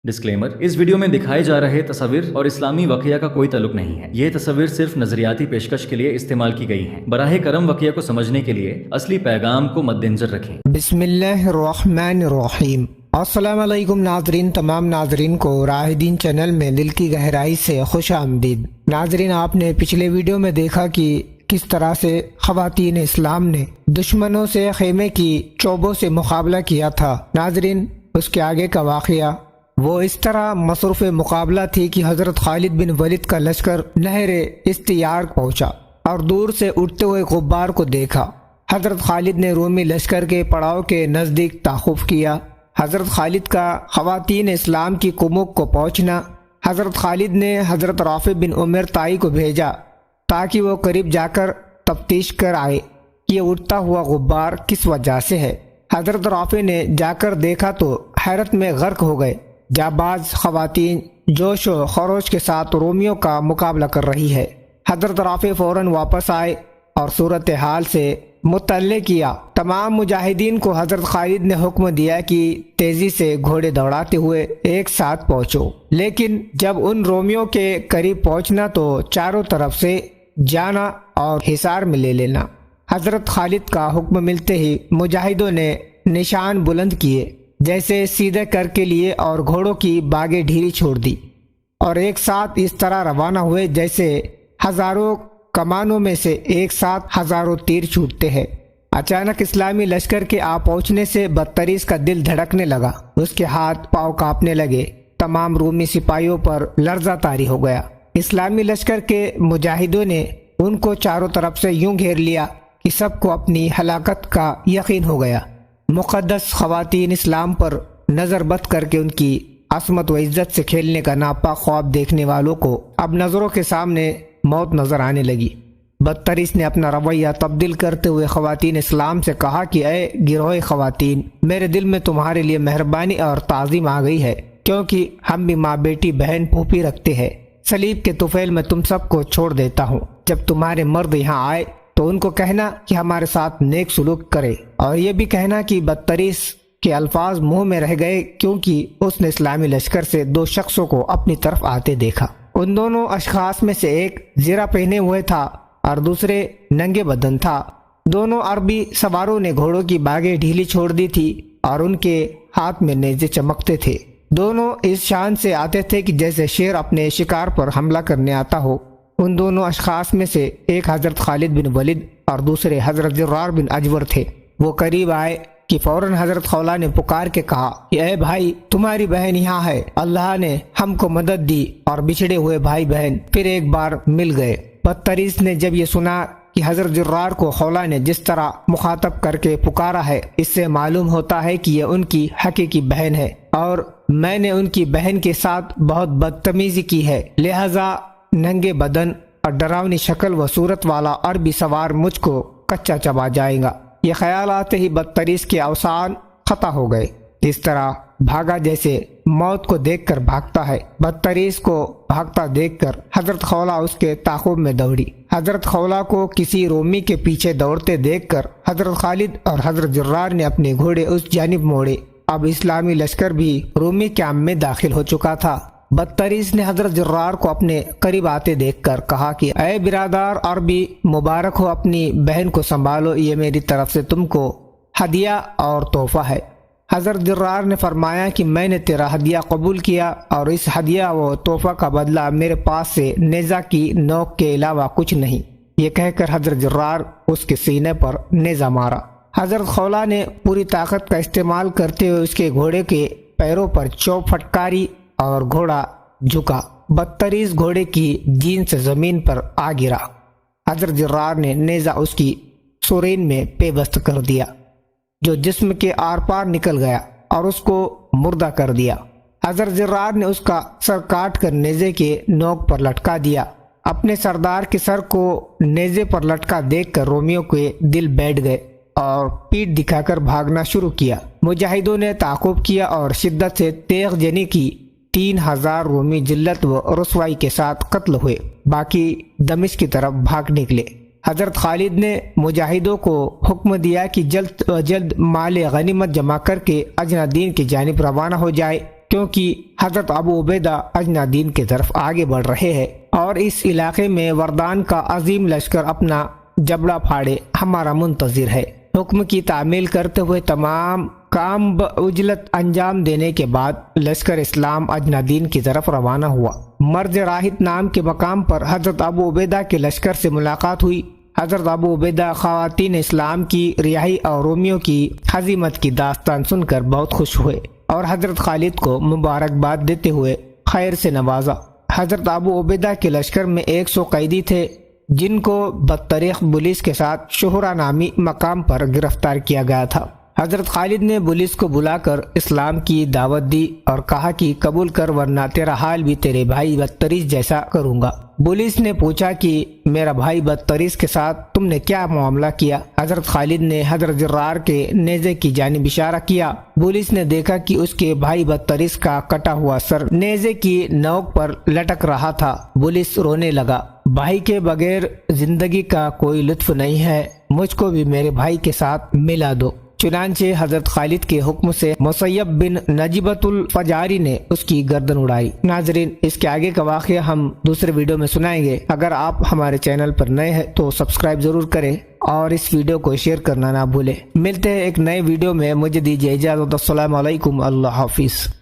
Disclaimer: اس video میں دکھائے جا رہے تصاویر اور اسلامی واقعہ کا کوئی تعلق نہیں ہے۔ یہ تصاویر صرف نظریاتی پیشکش کے لیے استعمال کی گئی ہیں۔ براہ کرم واقعہ کو سمجھنے کے لیے اصلی پیغام کو مد نظر رکھیں۔ بسم اللہ الرحمن الرحیم۔ السلام علیکم ناظرین، تمام ناظرین کو راہ دین چینل میں دل کی گہرائی سے خوش آمدید۔ ناظرین، آپ نے پچھلے ویڈیو میں دیکھا کہ کس طرح سے خواتین اسلام نے دشمنوں سے خیمے کی چوبوں سے مقابلہ کیا تھا۔ ناظرین، اس کے آگے کا واقعہ وہ اس طرح مصروف مقابلہ تھی کہ حضرت خالد بن ولید کا لشکر نہر استیار پہنچا اور دور سے اٹھتے ہوئے غبار کو دیکھا۔ حضرت خالد نے رومی لشکر کے پڑاؤ کے نزدیک تعاقب کیا۔ حضرت خالد کا خواتین اسلام کی کمک کو پہنچنا۔ حضرت خالد نے حضرت رافع بن عمر طائی کو بھیجا تاکہ وہ قریب جا کر تفتیش کر آئے کہ یہ اٹھتا ہوا غبار کس وجہ سے ہے۔ حضرت رافع نے جا کر دیکھا تو حیرت میں غرق ہو گئے۔ جانباز خواتین جوش و خروش کے ساتھ رومیوں کا مقابلہ کر رہی ہے۔ حضرت رافع فوراً واپس آئے اور صورتحال سے مطلع کیا۔ تمام مجاہدین کو حضرت خالد نے حکم دیا کہ تیزی سے گھوڑے دوڑاتے ہوئے ایک ساتھ پہنچو، لیکن جب ان رومیوں کے قریب پہنچنا تو چاروں طرف سے جانا اور حصار میں لے لینا۔ حضرت خالد کا حکم ملتے ہی مجاہدوں نے نشان بلند کیے، جیسے سیدھے کر کے لیے اور گھوڑوں کی باگیں ڈھیلی چھوڑ دی اور ایک ساتھ اس طرح روانہ ہوئے جیسے ہزاروں کمانوں میں سے ایک ساتھ ہزاروں تیر چھوٹتے ہیں۔ اچانک اسلامی لشکر کے آ پہنچنے سے بدتریس کا دل دھڑکنے لگا، اس کے ہاتھ پاؤں کانپنے لگے، تمام رومی سپاہیوں پر لرزہ طاری ہو گیا۔ اسلامی لشکر کے مجاہدوں نے ان کو چاروں طرف سے یوں گھیر لیا کہ سب کو اپنی ہلاکت کا یقین ہو گیا۔ مقدس خواتین اسلام پر نظر بد کر کے ان کی عصمت و عزت سے کھیلنے کا ناپاک خواب دیکھنے والوں کو اب نظروں کے سامنے موت نظر آنے لگی۔ بدتریس نے اپنا رویہ تبدیل کرتے ہوئے خواتین اسلام سے کہا کہ اے گروہ خواتین، میرے دل میں تمہارے لیے مہربانی اور تعظیم آ گئی ہے، کیونکہ ہم بھی ماں بیٹی بہن پھوپھی رکھتے ہیں۔ صلیب کے طفیل میں تم سب کو چھوڑ دیتا ہوں۔ جب تمہارے مرد یہاں آئے تو ان کو کہنا کہ ہمارے ساتھ نیک سلوک کرے، اور یہ بھی کہنا کہ بدتریس کے الفاظ منہ میں رہ گئے کیونکہ اس نے اسلامی لشکر سے دو شخصوں کو اپنی طرف آتے دیکھا۔ ان دونوں اشخاص میں سے ایک زرہ پہنے ہوئے تھا اور دوسرے ننگے بدن تھا۔ دونوں عربی سواروں نے گھوڑوں کی باگیں ڈھیلی چھوڑ دی تھی اور ان کے ہاتھ میں نیزے چمکتے تھے۔ دونوں اس شان سے آتے تھے کہ جیسے شیر اپنے شکار پر حملہ کرنے آتا ہو۔ ان دونوں اشخاص میں سے ایک حضرت خالد بن ولید اور دوسرے حضرت زرار بن اجور تھے۔ وہ قریب آئے کہ فوراً حضرت خولہ نے پکار کے کہا کہ اے بھائی، تمہاری بہن یہاں ہے۔ اللہ نے ہم کو مدد دی اور بچھڑے ہوئے بھائی بہن پھر ایک بار مل گئے۔ بدتریس نے جب یہ سنا کہ حضرت زرار کو خولہ نے جس طرح مخاطب کر کے پکارا ہے، اس سے معلوم ہوتا ہے کہ یہ ان کی حقیقی بہن ہے اور میں نے ان کی بہن کے ساتھ بہت بدتمیزی کی ہے، لہذا ننگے بدن اور ڈراؤنی شکل و صورت والا عربی سوار مجھ کو کچا چبا جائے گا۔ یہ خیال آتے ہی بدتریس کے اوسان خطا ہو گئے، اس طرح بھاگا جیسے موت کو دیکھ کر بھاگتا ہے۔ بدتریس کو بھاگتا دیکھ کر حضرت خولہ اس کے تعاقب میں دوڑی۔ حضرت خولہ کو کسی رومی کے پیچھے دوڑتے دیکھ کر حضرت خالد اور حضرت زرار نے اپنے گھوڑے اس جانب موڑے۔ اب اسلامی لشکر بھی رومی کیمپ میں داخل ہو چکا تھا۔ بدتریس نے حضرت زرار کو اپنے قریب آتے دیکھ کر کہا کہ اے برادر عربی، مبارک ہو، اپنی بہن کو سنبھالو، یہ میری طرف سے تم کو ہدیہ اور تحفہ ہے۔ حضرت زرار نے فرمایا کہ میں نے تیرا ہدیہ قبول کیا اور اس ہدیہ و تحفہ کا بدلہ میرے پاس سے نیزہ کی نوک کے علاوہ کچھ نہیں۔ یہ کہہ کر حضرت زرار اس کے سینے پر نیزہ مارا۔ حضرت خولہ نے پوری طاقت کا استعمال کرتے ہوئے اس کے گھوڑے کے پیروں پر چوب پھٹکاری اور گھوڑا جھکا۔ بدتریس گھوڑے کی جین سے زمین پر آ گرا۔ حضرت زرار نے نیزہ اس کی سورین میں پیوست کر دیا، جو جسم کے آر پار نکل گیا اور اس کو مردہ کر دیا۔ حضرت زرار نے اس کا سر کاٹ کر نیزے کے نوک پر لٹکا دیا۔ اپنے سردار کے سر کو نیزے پر لٹکا دیکھ کر رومیوں کے دل بیٹھ گئے اور پیٹھ دکھا کر بھاگنا شروع کیا۔ مجاہدوں نے تعاقب کیا اور شدت سے تیغ جنی کی۔ 3000 رومی ذلت و رسوائی کے ساتھ قتل ہوئے، باقی دمشق کی طرف بھاگ نکلے۔ حضرت خالد نے مجاہدوں کو حکم دیا کہ جلد و جلد مال غنیمت جمع کر کے اجنادین کی جانب روانہ ہو جائے کیونکہ حضرت ابو عبیدہ اجنادین کی طرف آگے بڑھ رہے ہیں اور اس علاقے میں وردان کا عظیم لشکر اپنا جبڑا پھاڑے ہمارا منتظر ہے۔ حکم کی تعمیل کرتے ہوئے تمام کام بعجلت انجام دینے کے بعد لشکر اسلام اجنادین کی طرف روانہ ہوا۔ مرج راہت نام کے مقام پر حضرت ابو عبیدہ کے لشکر سے ملاقات ہوئی۔ حضرت ابو عبیدہ خواتین اسلام کی رہائی اور رومیوں کی ہزیمت کی داستان سن کر بہت خوش ہوئے اور حضرت خالد کو مبارکباد دیتے ہوئے خیر سے نوازا۔ حضرت ابو عبیدہ کے لشکر میں 100 قیدی تھے جن کو بدطریق پولیس کے ساتھ شہرہ نامی مقام پر گرفتار کیا گیا تھا۔ حضرت خالد نے پولیس کو بلا کر اسلام کی دعوت دی اور کہا کہ قبول کر ورنہ تیرا حال بھی تیرے بھائی بدتریس جیسا کروں گا۔ پولیس نے پوچھا کہ میرا بھائی بدتریس کے ساتھ تم نے کیا معاملہ کیا؟ حضرت خالد نے حضرت جرار کے نیزے کی جانب اشارہ کیا۔ پولیس نے دیکھا کہ اس کے بھائی بدتریس کا کٹا ہوا سر نیزے کی نوک پر لٹک رہا تھا۔ پولیس رونے لگا، بھائی کے بغیر زندگی کا کوئی لطف نہیں ہے، مجھ کو بھی میرے بھائی کے ساتھ ملا دو۔ چنانچہ حضرت خالد کے حکم سے مسیب بن نجبت الفجاری نے اس کی گردن اڑائی۔ ناظرین، اس کے آگے کا واقعہ ہم دوسرے ویڈیو میں سنائیں گے۔ اگر آپ ہمارے چینل پر نئے ہیں تو سبسکرائب ضرور کریں اور اس ویڈیو کو شیئر کرنا نہ بھولیں۔ ملتے ہیں ایک نئے ویڈیو میں، مجھے دیجیے اجازت۔ السلام علیکم، اللہ حافظ۔